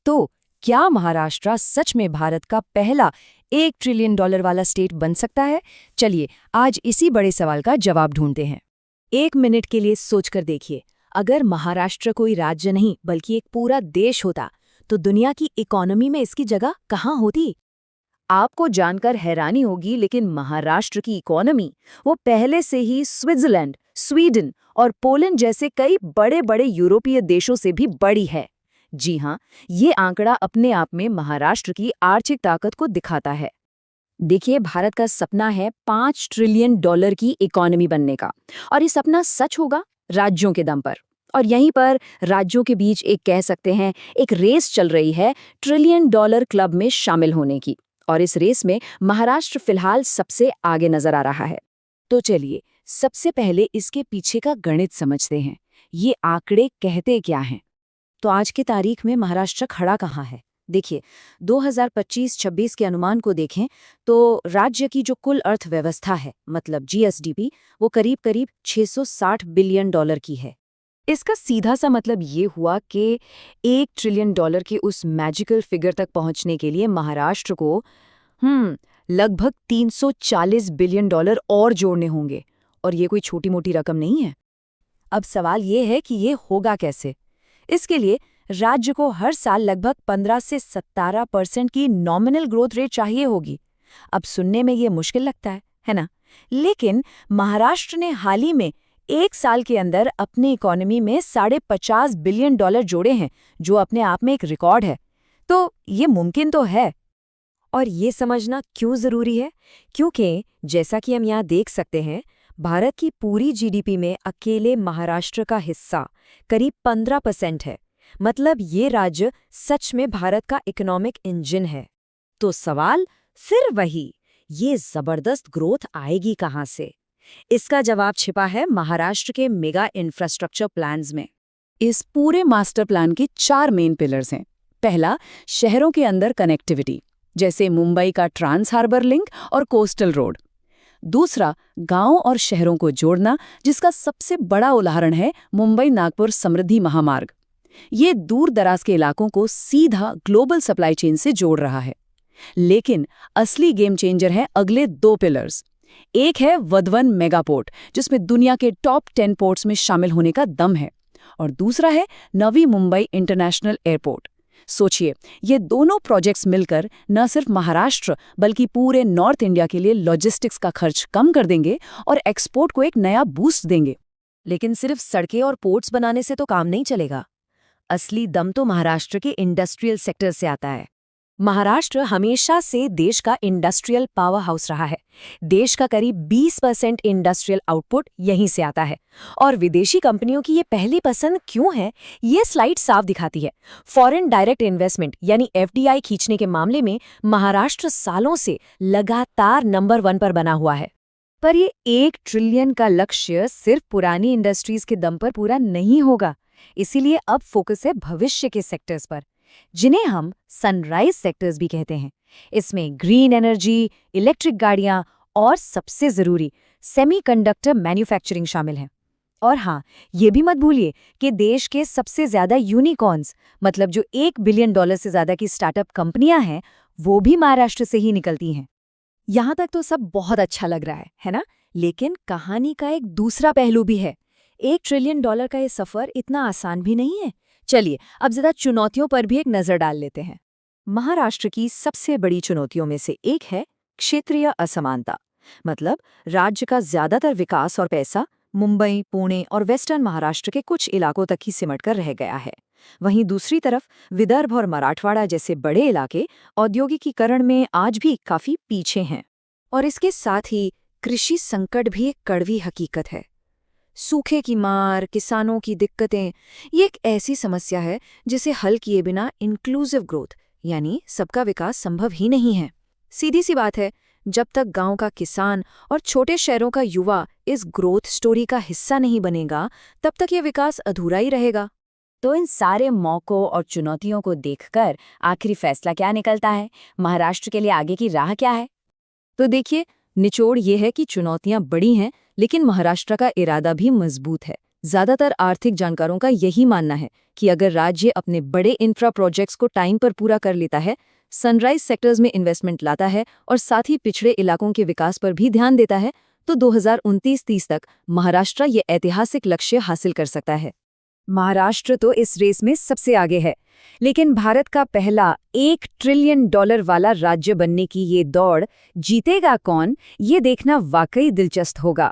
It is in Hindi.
तो क्या महाराष्ट्र सच में भारत का पहला $1 ट्रिलियन वाला स्टेट बन सकता है? चलिए आज इसी बड़े सवाल का जवाब ढूंढते हैं। 1 मिनट के लिए सोचकर देखिए, अगर महाराष्ट्र कोई राज्य नहीं बल्कि एक पूरा देश होता तो दुनिया की इकोनॉमी में इसकी जगह कहाँ होती? आपको जानकर हैरानी होगी, लेकिन महाराष्ट्र की इकोनॉमी वो पहले से ही स्विट्जरलैंड, स्वीडन और पोलैंड जैसे कई बड़े बड़े यूरोपीय देशों से भी बड़ी है। जी हाँ, ये आंकड़ा अपने आप में महाराष्ट्र की आर्थिक ताकत को दिखाता है। देखिए, भारत का सपना है $5 ट्रिलियन की इकोनॉमी बनने का, और ये सपना सच होगा राज्यों के दम पर। और यहीं पर राज्यों के बीच एक कह सकते हैं एक रेस चल रही है $1 ट्रिलियन क्लब में शामिल होने की, और इस रेस में महाराष्ट्र फिलहाल सबसे आगे नजर आ रहा है। तो चलिए सबसे पहले इसके पीछे का गणित समझते हैं। ये आंकड़े कहते क्या हैं? तो आज की तारीख में महाराष्ट्र खड़ा कहाँ है? देखिए, 2025-26 के अनुमान को देखें तो राज्य की जो कुल अर्थव्यवस्था है, मतलब जीएसडीपी, वो करीब 660 बिलियन डॉलर की है। इसका सीधा सा मतलब ये हुआ कि $1 ट्रिलियन के उस मैजिकल फिगर तक पहुंचने के लिए महाराष्ट्र को लगभग $340 बिलियन और जोड़ने होंगे, और ये कोई छोटी मोटी रकम नहीं है। अब सवाल ये है कि ये होगा कैसे? इसके लिए राज्य को हर साल लगभग 15 से 17% की नॉमिनल ग्रोथ रेट चाहिए होगी। अब सुनने में ये मुश्किल लगता है ना? लेकिन महाराष्ट्र ने हाल ही में 1 साल के अंदर अपनी इकोनॉमी में $50 बिलियन जोड़े हैं, जो अपने आप में एक रिकॉर्ड है। तो ये मुमकिन तो है। और ये समझना क्यों ज़रूरी है? क्योंकि जैसा कि हम यहाँ देख सकते हैं, भारत की पूरी जीडीपी में अकेले महाराष्ट्र का हिस्सा करीब 15% है। मतलब ये राज्य सच में भारत का इकोनॉमिक इंजन है। तो सवाल फिर वही, ये जबरदस्त ग्रोथ आएगी कहाँ से? इसका जवाब छिपा है महाराष्ट्र के मेगा इंफ्रास्ट्रक्चर प्लान्स में। इस पूरे मास्टर प्लान के 4 मेन पिलर्स हैं। पहला, शहरों के अंदर कनेक्टिविटी, जैसे मुंबई का ट्रांस हार्बर लिंक और कोस्टल रोड। दूसरा, गांव और शहरों को जोड़ना, जिसका सबसे बड़ा उदाहरण है मुंबई नागपुर समृद्धि महामार्ग। ये दूर दराज के इलाकों को सीधा ग्लोबल सप्लाई चेन से जोड़ रहा है। लेकिन असली गेम चेंजर है अगले 2 पिलर्स। एक है वधवन मेगापोर्ट, जिसमें दुनिया के टॉप 10 पोर्ट्स में शामिल होने का दम है, और दूसरा है नवी मुंबई इंटरनेशनल एयरपोर्ट। सोचिए, ये दोनों प्रोजेक्ट्स मिलकर न सिर्फ महाराष्ट्र बल्कि पूरे नॉर्थ इंडिया के लिए लॉजिस्टिक्स का खर्च कम कर देंगे और एक्सपोर्ट को एक नया बूस्ट देंगे। लेकिन सिर्फ सड़कें और पोर्ट्स बनाने से तो काम नहीं चलेगा। असली दम तो महाराष्ट्र के इंडस्ट्रियल सेक्टर से आता है। महाराष्ट्र हमेशा से देश का इंडस्ट्रियल पावर हाउस रहा है। देश का करीब 20% इंडस्ट्रियल आउटपुट यहीं से आता है। और विदेशी कंपनियों की ये पहली पसंद क्यों है, ये स्लाइड साफ दिखाती है। फॉरेन डायरेक्ट इन्वेस्टमेंट यानी एफडीआई खींचने के मामले में महाराष्ट्र सालों से लगातार नंबर 1 पर बना हुआ है। पर ये $1 ट्रिलियन का लक्ष्य सिर्फ पुरानी इंडस्ट्रीज के दम पर पूरा नहीं होगा। इसीलिए अब फोकस है भविष्य के सेक्टर्स पर, जिन्हें हम सनराइज सेक्टर्स भी कहते हैं। इसमें ग्रीन एनर्जी, इलेक्ट्रिक गाड़ियां और सबसे जरूरी सेमीकंडक्टर मैन्युफैक्चरिंग शामिल हैं। और हाँ, ये भी मत भूलिए कि देश के सबसे ज्यादा यूनिकॉर्न्स, मतलब जो $1 बिलियन से ज्यादा की स्टार्टअप कंपनियां हैं, वो भी महाराष्ट्र से ही निकलती हैं। यहाँ तक तो सब बहुत अच्छा लग रहा है ना? लेकिन कहानी का एक दूसरा पहलू भी है। $1 ट्रिलियन का ये सफर इतना आसान भी नहीं है। चलिए अब ज़रा चुनौतियों पर भी एक नज़र डाल लेते हैं। महाराष्ट्र की सबसे बड़ी चुनौतियों में से एक है क्षेत्रीय असमानता। मतलब राज्य का ज़्यादातर विकास और पैसा मुंबई, पुणे और वेस्टर्न महाराष्ट्र के कुछ इलाकों तक ही सिमट कर रह गया है। वहीं दूसरी तरफ विदर्भ और मराठवाड़ा जैसे बड़े इलाके औद्योगिकीकरण में आज भी काफ़ी पीछे हैं। और इसके साथ ही कृषि संकट भी एक कड़वी हकीकत है। सूखे की मार, किसानों की दिक्कतें, ये एक ऐसी समस्या है जिसे हल किए बिना इंक्लूसिव ग्रोथ यानी सबका विकास संभव ही नहीं है। सीधी सी बात है, जब तक गांव का किसान और छोटे शहरों का युवा इस ग्रोथ स्टोरी का हिस्सा नहीं बनेगा, तब तक ये विकास अधूरा ही रहेगा। तो इन सारे मौकों और चुनौतियों को देखकर आखिरी फैसला क्या निकलता है? महाराष्ट्र के लिए आगे की राह क्या है? तो देखिए, निचोड़ ये है कि चुनौतियां बड़ी हैं, लेकिन महाराष्ट्र का इरादा भी मजबूत है। ज्यादातर आर्थिक जानकारों का यही मानना है कि अगर राज्य अपने बड़े इंफ्रा प्रोजेक्ट्स को टाइम पर पूरा कर लेता है, सनराइज सेक्टर्स में इन्वेस्टमेंट लाता है और साथ ही पिछड़े इलाकों के विकास पर भी ध्यान देता है, तो 2029-30 तक महाराष्ट्र ये ऐतिहासिक लक्ष्य हासिल कर सकता है। महाराष्ट्र तो इस रेस में सबसे आगे है, लेकिन भारत का पहला $1 ट्रिलियन वाला राज्य बनने की ये दौड़ जीतेगा कौन, ये देखना वाकई दिलचस्प होगा।